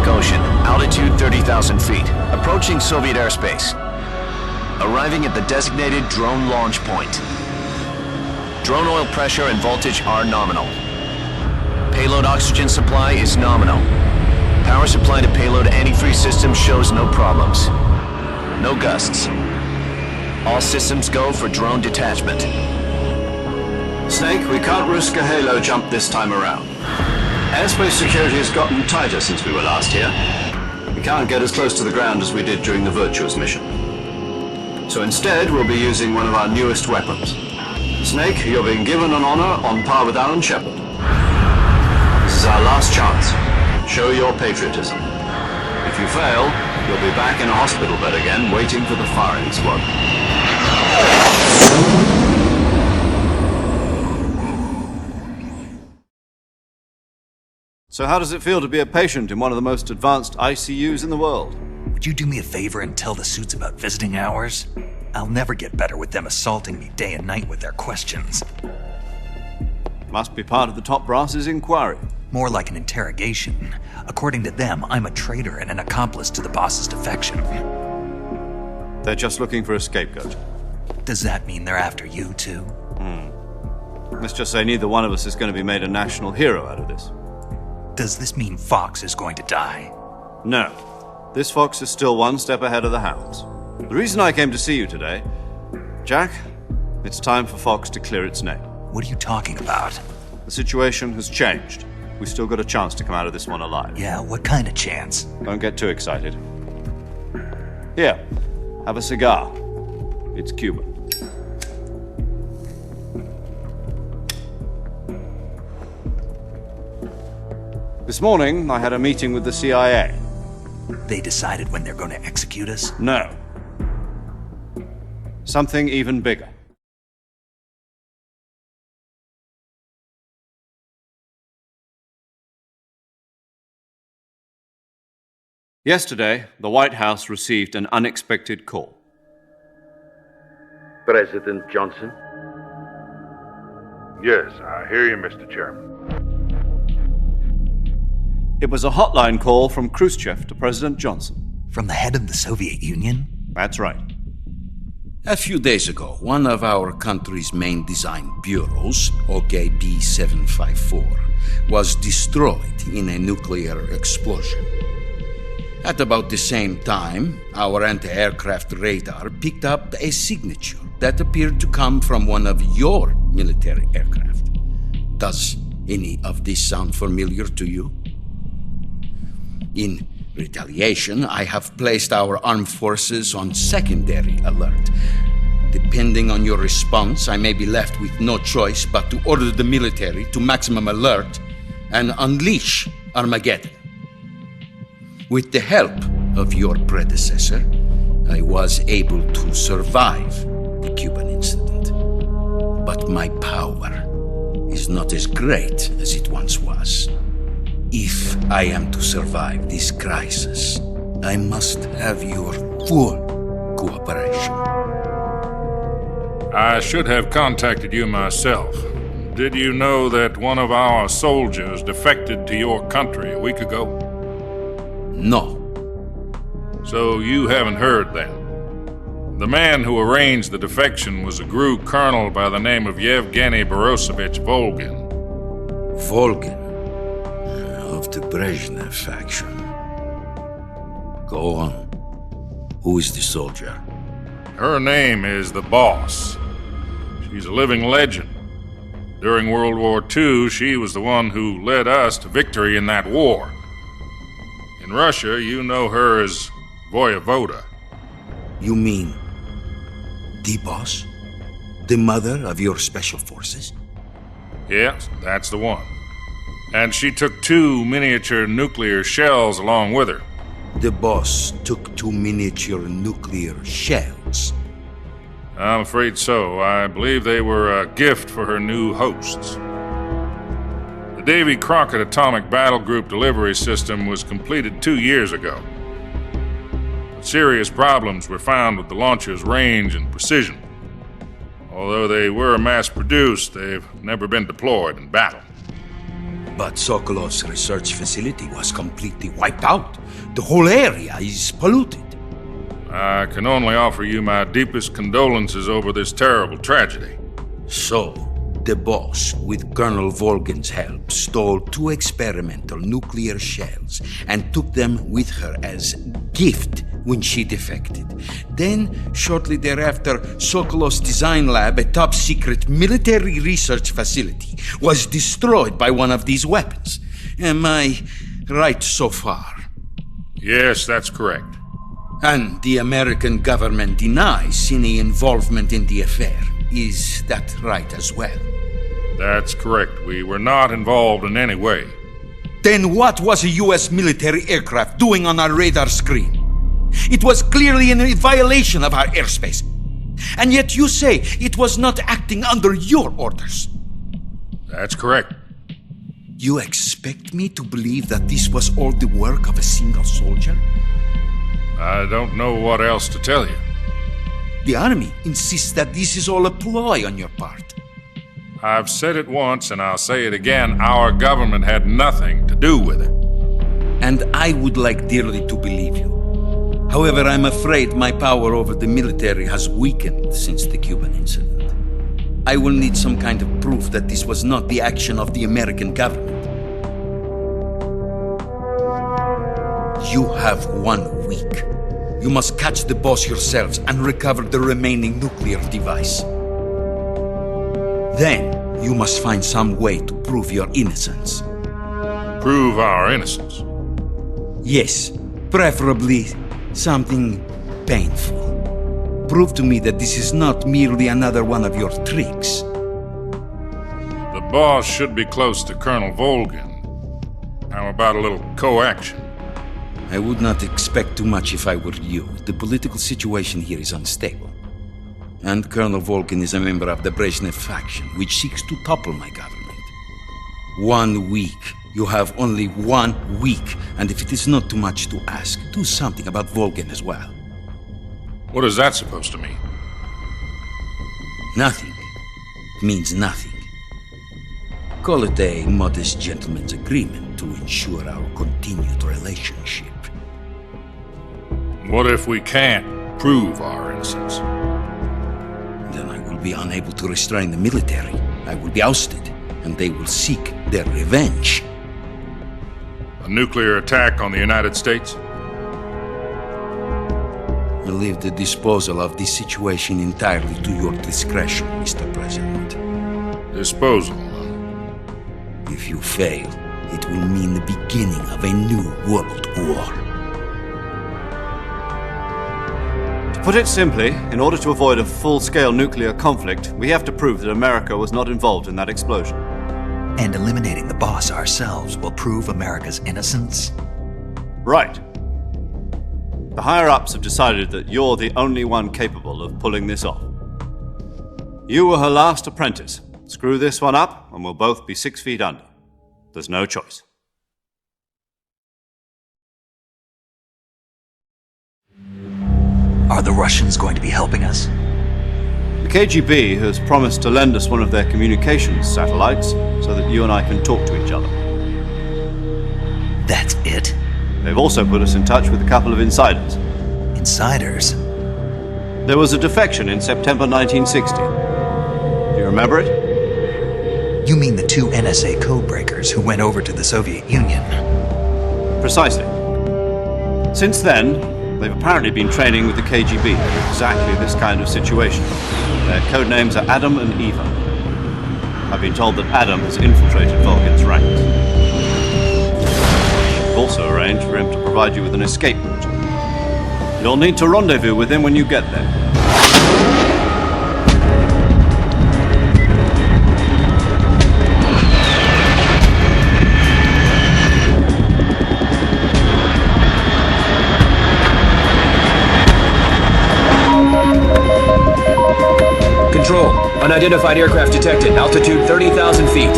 Ocean, altitude 30,000 feet, approaching Soviet airspace. Arriving at the designated drone launch point. Drone oil pressure and voltage are nominal. Payload oxygen supply is nominal. Power supply to payload antifreeze system shows no problems. No gusts. All systems go for drone detachment. Snake, we can't risk a halo jump this time around. Airspace security has gotten tighter since we were last here. We can't get as close to the ground as we did during the Virtuous mission. So instead, we'll be using one of our newest weapons. Snake, you're being given an honor on par with Alan Shepard. This is our last chance. Show your patriotism. If you fail, you'll be back in a hospital bed again, waiting for the firing squad. So how does it feel to be a patient in one of the most advanced ICUs in the world? Would you do me a favor and tell the suits about visiting hours? I'll never get better with them assaulting me day and night with their questions. Must be part of the top brass's inquiry. More like an interrogation. According to them, I'm a traitor and an accomplice to the boss's defection. They're just looking for a scapegoat. Does that mean they're after you, too? Let's just say neither one of us is going to be made a national hero out of this. Does this mean Fox is going to die? No. This fox is still one step ahead of the hounds. The reason I came to see you today, Jack, it's time for Fox to clear its name. What are you talking about? The situation has changed. We've still got a chance to come out of this one alive. Yeah, what kind of chance? Don't get too excited. Here, have a cigar. It's Cuban. This morning, I had a meeting with the CIA. They decided when they're going to execute us? No. Something even bigger. Yesterday, the White House received an unexpected call. President Johnson? Yes, I hear you, Mr. Chairman. It was a hotline call from Khrushchev to President Johnson. From the head of the Soviet Union? That's right. A few days ago, one of our country's main design bureaus, OKB 754, was destroyed in a nuclear explosion. At about the same time, our anti-aircraft radar picked up a signature that appeared to come from one of your military aircraft. Does any of this sound familiar to you? In retaliation, I have placed our armed forces on secondary alert. Depending on your response, I may be left with no choice but to order the military to maximum alert and unleash Armageddon. With the help of your predecessor, I was able to survive the Cuban incident. But my power is not as great as it once was. If I am to survive this crisis, I must have your full cooperation. I should have contacted you myself. Did you know that one of our soldiers defected to your country a week ago? No. So you haven't heard then. The man who arranged the defection was a GRU colonel by the name of Yevgeny Borisovich Volgin. Volgin, of the Brezhnev faction. Go on. Who is the soldier? Her name is the Boss. She's a living legend. During World War II, she was the one who led us to victory in that war. In Russia, you know her as Voyevoda. You mean the boss? The mother of your special forces? Yes, that's the one. And she took 2 miniature nuclear shells along with her. The boss took 2 miniature nuclear shells. I'm afraid so. I believe they were a gift for her new hosts. The Davy Crockett Atomic Battle Group delivery system was completed 2 years ago. But serious problems were found with the launcher's range and precision. Although they were mass-produced, they've never been deployed in battle. But Sokolov's research facility was completely wiped out. The whole area is polluted. I can only offer you my deepest condolences over this terrible tragedy. So, the boss, with Colonel Volgin's help, stole 2 experimental nuclear shells and took them with her as gift when she defected. Then, shortly thereafter, Sokolov's design lab, a top-secret military research facility, was destroyed by one of these weapons. Am I right so far? Yes, that's correct. And the American government denies any involvement in the affair. Is that right as well? That's correct. We were not involved in any way. Then what was a U.S. military aircraft doing on our radar screen? It was clearly in violation of our airspace. And yet you say it was not acting under your orders. That's correct. You expect me to believe that this was all the work of a single soldier? I don't know what else to tell you. The army insists that this is all a ploy on your part. I've said it once and I'll say it again. Our government had nothing to do with it. And I would like dearly to believe you. However, I'm afraid my power over the military has weakened since the Cuban incident. I will need some kind of proof that this was not the action of the American government. You have 1 week. You must catch the boss yourselves and recover the remaining nuclear device. Then, you must find some way to prove your innocence. Prove our innocence. Yes, preferably something painful. Prove to me that this is not merely another one of your tricks. The boss should be close to Colonel Volgin. How about a little coaction? I would not expect too much if I were you. The political situation here is unstable. And Colonel Volgin is a member of the Brezhnev faction, which seeks to topple my government. 1 week. You have only 1 week, and if it is not too much to ask, do something about Volgin as well. What is that supposed to mean? Nothing means nothing. Call it a modest gentleman's agreement to ensure our continued relationship. What if we can't prove our innocence? Then I will be unable to restrain the military. I will be ousted, and they will seek their revenge. A nuclear attack on the United States? I leave the disposal of this situation entirely to your discretion, Mr. President. Disposal. If you fail, it will mean the beginning of a new world war. To put it simply, in order to avoid a full-scale nuclear conflict, we have to prove that America was not involved in that explosion. And eliminating the boss ourselves will prove America's innocence? Right. The higher-ups have decided that you're the only one capable of pulling this off. You were her last apprentice. Screw this one up, and we'll both be 6 feet under. There's no choice. Are the Russians going to be helping us? The KGB has promised to lend us one of their communications satellites so that you and I can talk to each other. That's it? They've also put us in touch with a couple of insiders. Insiders? There was a defection in September 1960. Do you remember it? You mean the 2 NSA codebreakers who went over to the Soviet Union? Precisely. Since then, they've apparently been training with the KGB for exactly this kind of situation. Their code names are Adam and Eva. I've been told that Adam has infiltrated Volgin's ranks. I've also arranged for him to provide you with an escape route. You'll need to rendezvous with him when you get there. Control. Unidentified aircraft detected. Altitude 30,000 feet.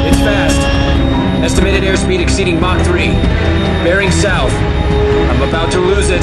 It's fast. Estimated airspeed exceeding Mach 3. Bearing south. I'm about to lose it.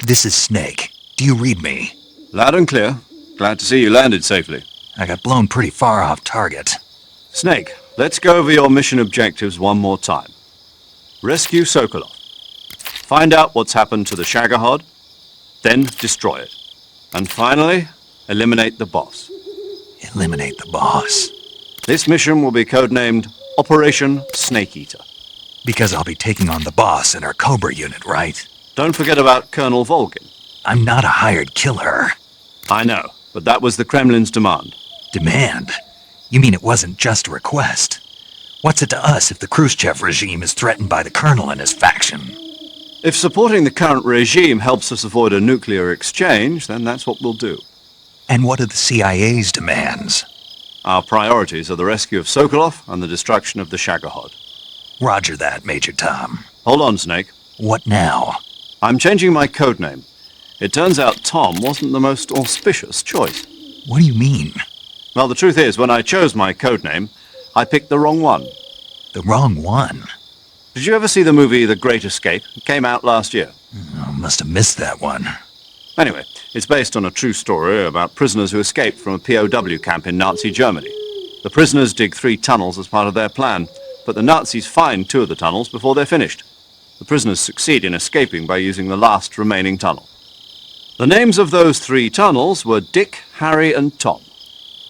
This is Snake. Do you read me? Loud and clear. Glad to see you landed safely. I got blown pretty far off target. Snake, let's go over your mission objectives one more time. Rescue Sokolov. Find out what's happened to the Shagohod, then destroy it. And finally, eliminate the boss. Eliminate the boss. This mission will be codenamed Operation Snake Eater. Because I'll be taking on the boss in our Cobra unit, right? Don't forget about Colonel Volgin. I'm not a hired killer. I know, but that was the Kremlin's demand. Demand? You mean it wasn't just a request? What's it to us if the Khrushchev regime is threatened by the Colonel and his faction? If supporting the current regime helps us avoid a nuclear exchange, then that's what we'll do. And what are the CIA's demands? Our priorities are the rescue of Sokolov and the destruction of the Shagohod. Roger that, Major Tom. Hold on, Snake. What now? I'm changing my codename. It turns out Tom wasn't the most auspicious choice. What do you mean? Well, the truth is, when I chose my codename, I picked the wrong one. The wrong one? Did you ever see the movie The Great Escape? It came out last year. I must have missed that one. Anyway, it's based on a true story about prisoners who escaped from a POW camp in Nazi Germany. The prisoners dig 3 tunnels as part of their plan, but the Nazis find 2 of the tunnels before they're finished. The prisoners succeed in escaping by using the last remaining tunnel. The names of those 3 tunnels were Dick, Harry, and Tom.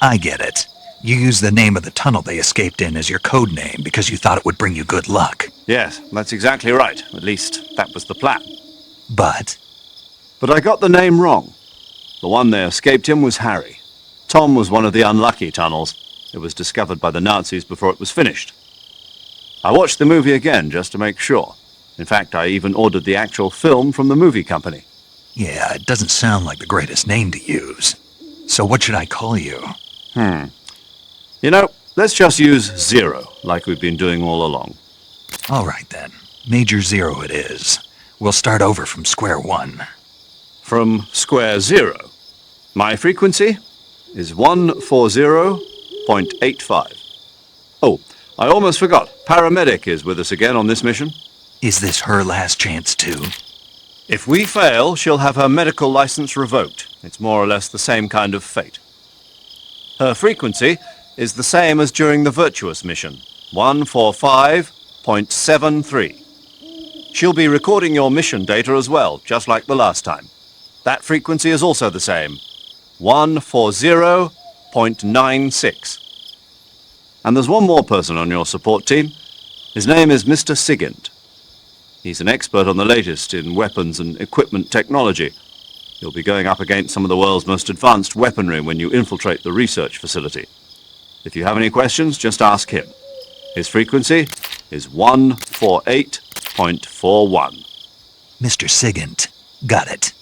I get it. You used the name of the tunnel they escaped in as your code name because you thought it would bring you good luck. Yes, that's exactly right. At least, that was the plan. But I got the name wrong. The one they escaped in was Harry. Tom was one of the unlucky tunnels. It was discovered by the Nazis before it was finished. I watched the movie again just to make sure. In fact, I even ordered the actual film from the movie company. yeah, it doesn't sound like the greatest name to use. So what should I call you? You know, let's just use Zero, like we've been doing all along. All right then. Major Zero it is. We'll start over from square one. From square zero. My frequency is 140.85. Oh, I almost forgot. Paramedic is with us again on this mission. Is this her last chance too? If we fail, she'll have her medical license revoked. It's more or less the same kind of fate. Her frequency is the same as during the Virtuous mission, 145.73. She'll be recording your mission data as well, just like the last time. That frequency is also the same, 140.96. And there's one more person on your support team. His name is Mr. Sigint. He's an expert on the latest in weapons and equipment technology. You'll be going up against some of the world's most advanced weaponry when you infiltrate the research facility. If you have any questions, just ask him. His frequency is 148.41. Mr. Sigint. Got it.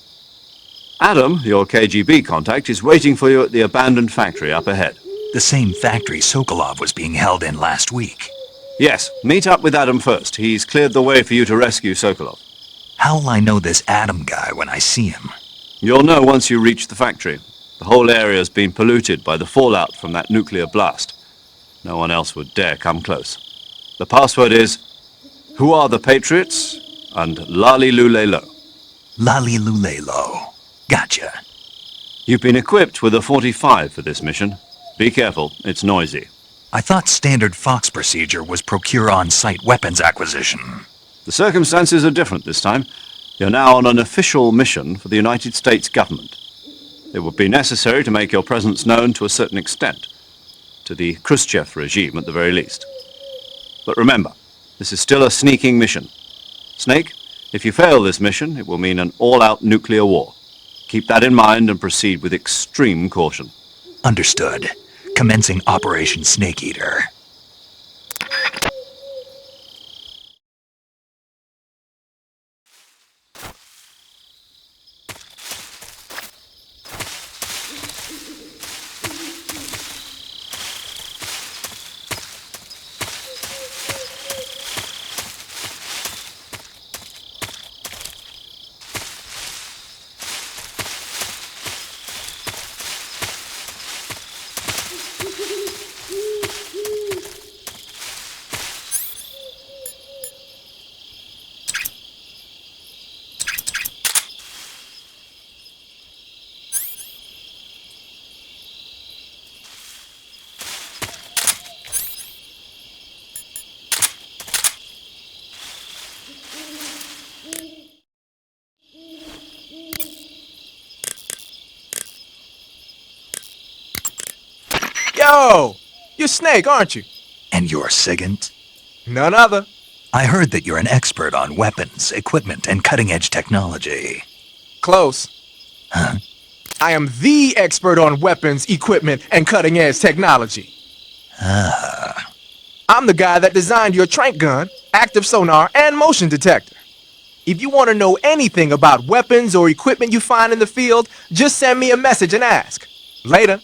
Adam, your KGB contact, is waiting for you at the abandoned factory up ahead. The same factory Sokolov was being held in last week. Yes, meet up with Adam first. He's cleared the way for you to rescue Sokolov. How'll I know this Adam guy when I see him? You'll know once you reach the factory. The whole area has been polluted by the fallout from that nuclear blast. No one else would dare come close. The password is, "Who are the Patriots?" and "Lali Lule Lo." Lali Lule Lo. Gotcha. You've been equipped with a 45 for this mission. Be careful, it's noisy. I thought standard Fox procedure was procure on-site weapons acquisition. The circumstances are different this time. You're now on an official mission for the United States government. It would be necessary to make your presence known to a certain extent, to the Khrushchev regime at the very least. But remember, this is still a sneaking mission. Snake, if you fail this mission, it will mean an all-out nuclear war. Keep that in mind and proceed with extreme caution. Understood. Commencing Operation Snake Eater. Yo! You're Snake, aren't you? And you're Sigint? None other. I heard that you're an expert on weapons, equipment, and cutting-edge technology. Close. Huh? I am the expert on weapons, equipment, and cutting-edge technology. Ah. I'm the guy that designed your trank gun, active sonar, and motion detector. If you want to know anything about weapons or equipment you find in the field, just send me a message and ask. Later.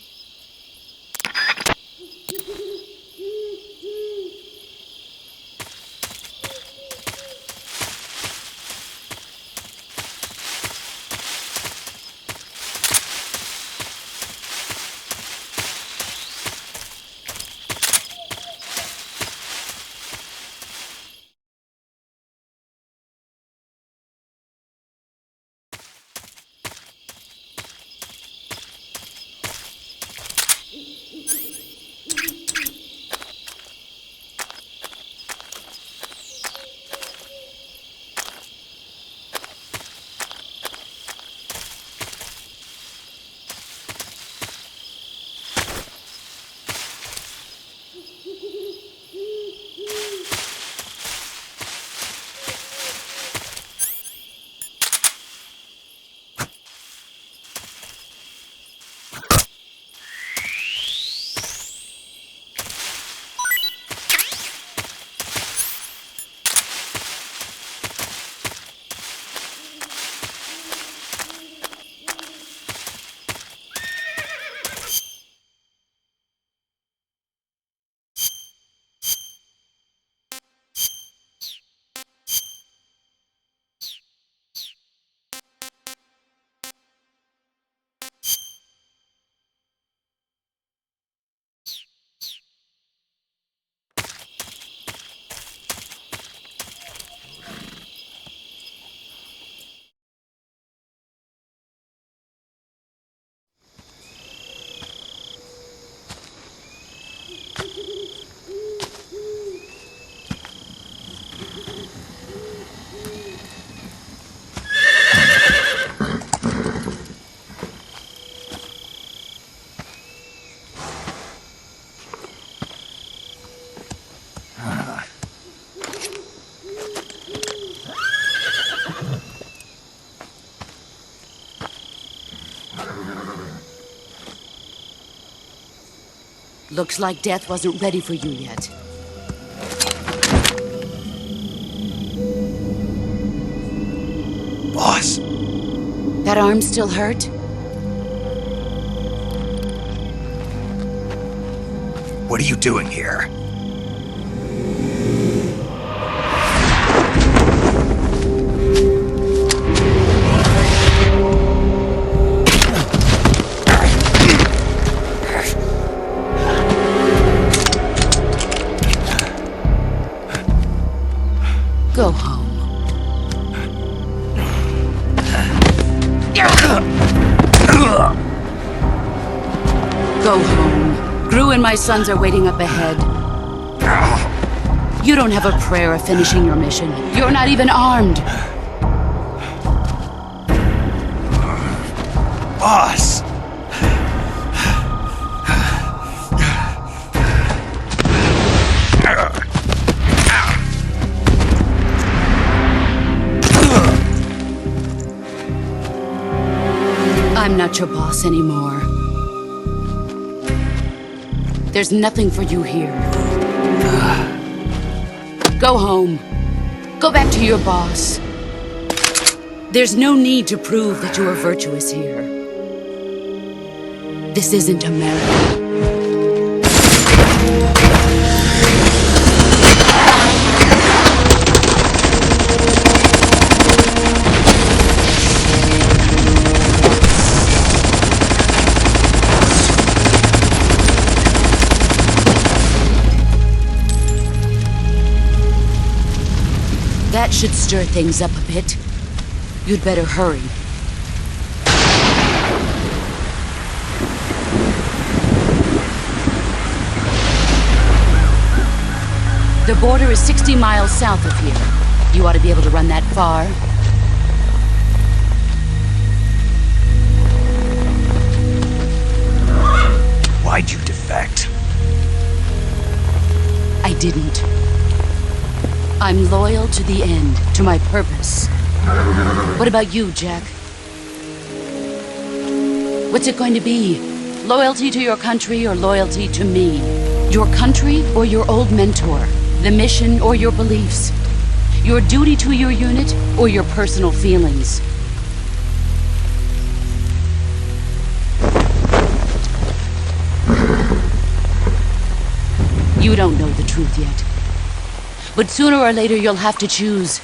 Looks like death wasn't ready for you yet. Boss, That arm still hurt? what are you doing here? Go home. Gru and my sons are waiting up ahead. You don't have a prayer of finishing your mission. You're not even armed. Boss! I'm not your boss anymore. There's nothing for you here. Go home. Go back to your boss. There's no need to prove that you are virtuous here. This isn't America. That should stir things up a bit. You'd better hurry. The border is 60 miles south of here. You ought to be able to run that far. Why'd you defect? I didn't. I'm loyal to the end, to my purpose. What about you, Jack? What's it going to be? Loyalty to your country or loyalty to me? Your country or your old mentor? The mission or your beliefs? Your duty to your unit or your personal feelings? You don't know the truth yet. But sooner or later you'll have to choose.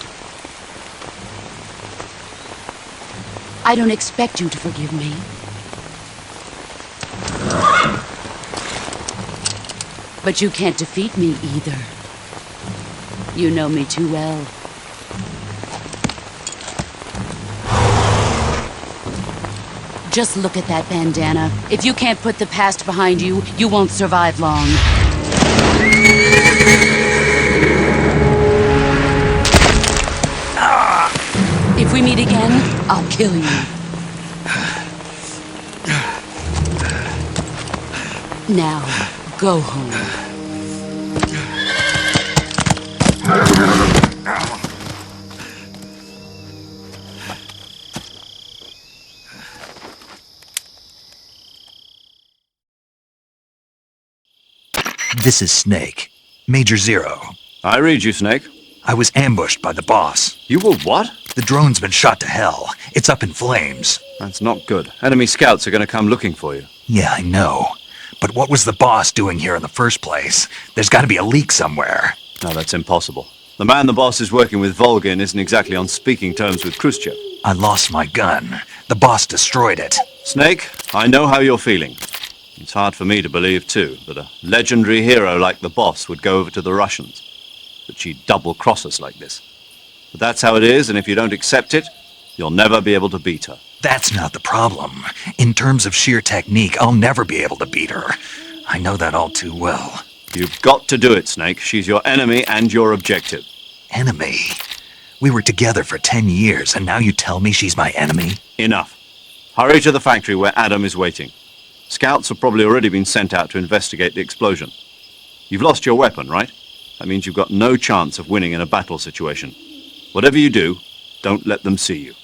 I don't expect you to forgive me. But you can't defeat me either. You know me too well. Just look at that bandana. If you can't put the past behind you, you won't survive long. If we meet again, I'll kill you. Now, go home. This is Snake. Major Zero. I read you, Snake. I was ambushed by the boss. You were what? The drone's been shot to hell. It's up in flames. That's not good. Enemy scouts are going to come looking for you. Yeah, I know. But what was the boss doing here in the first place? There's got to be a leak somewhere. No, that's impossible. The man the boss is working with, Volgin, isn't exactly on speaking terms with Khrushchev. I lost my gun. The boss destroyed it. Snake, I know how you're feeling. It's hard for me to believe, too, that a legendary hero like the boss would go over to the Russians. That she'd double-cross us like this. But that's how it is, and if you don't accept it, you'll never be able to beat her. That's not the problem. In terms of sheer technique, I'll never be able to beat her. I know that all too well. You've got to do it, Snake. She's your enemy and your objective. Enemy? We were together for 10 years, and now you tell me she's my enemy? Enough. Hurry to the factory where Adam is waiting. Scouts have probably already been sent out to investigate the explosion. You've lost your weapon, right? That means you've got no chance of winning in a battle situation. Whatever you do, don't let them see you.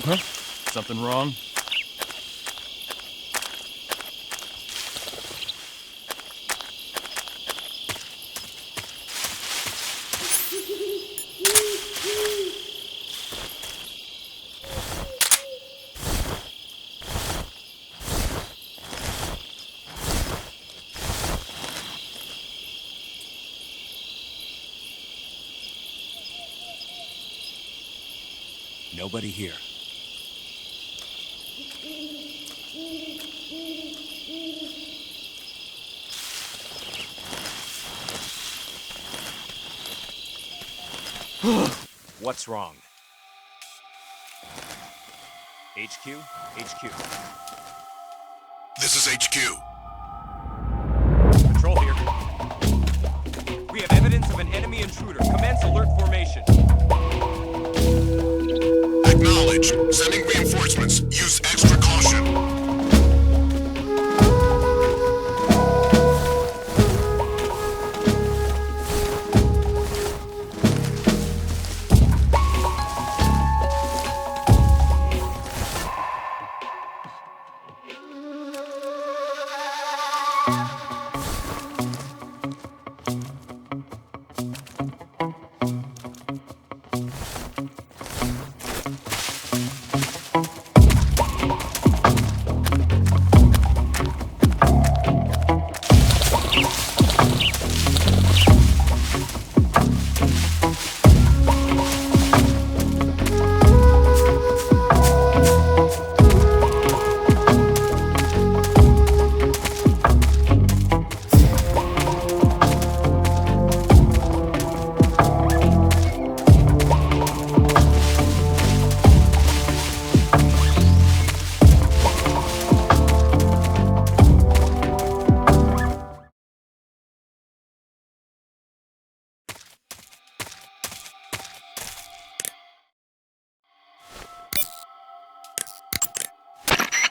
Huh? Something wrong? Nobody here. What's wrong? HQ? HQ. This is HQ. Patrol here. We have evidence of an enemy intruder. Commence alert formation. Acknowledged. Sending reinforcements. Use extra caution.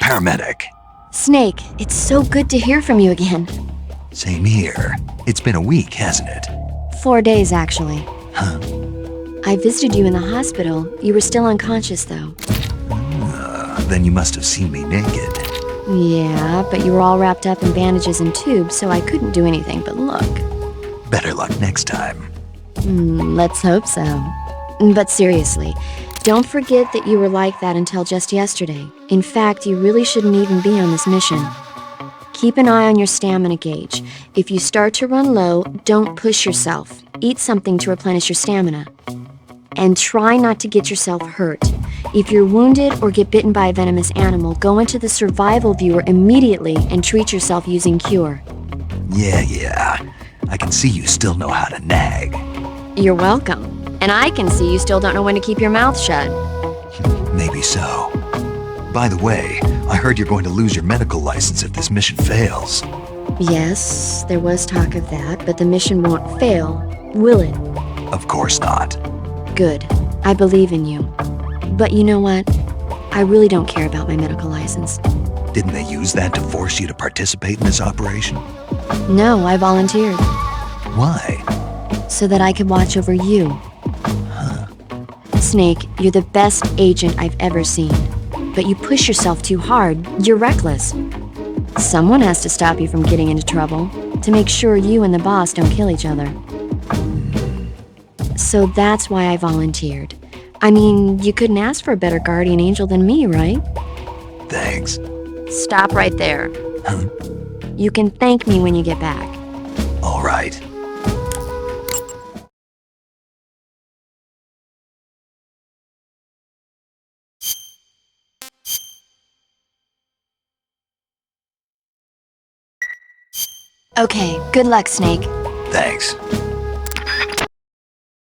Paramedic. Snake, it's so good to hear from you again. Same here. It's been a week, hasn't it? 4 days, actually. Huh? I visited you in the hospital. You were still unconscious, though. Then you must have seen me naked. Yeah, but you were all wrapped up in bandages and tubes, so I couldn't do anything but look. Better luck next time. Let's hope so. But seriously, don't forget that you were like that until just yesterday. In fact, you really shouldn't even be on this mission. Keep an eye on your stamina gauge. If you start to run low, don't push yourself. Eat something to replenish your stamina. And try not to get yourself hurt. If you're wounded or get bitten by a venomous animal, go into the survival viewer immediately and treat yourself using Cure. Yeah. I can see you still know how to nag. You're welcome. And I can see you still don't know when to keep your mouth shut. Maybe so. By the way, I heard you're going to lose your medical license if this mission fails. Yes, there was talk of that, but the mission won't fail, will it? Of course not. Good. I believe in you. But you know what? I really don't care about my medical license. Didn't they use that to force you to participate in this operation? No, I volunteered. Why? So that I could watch over you. Huh? Snake, you're the best agent I've ever seen. But you push yourself too hard. You're reckless. Someone has to stop you from getting into trouble, to make sure you and the boss don't kill each other. So that's why I volunteered. I mean, you couldn't ask for a better guardian angel than me, right? Thanks. Stop right there. Huh? You can thank me when you get back. All right. Okay, good luck, Snake. Thanks.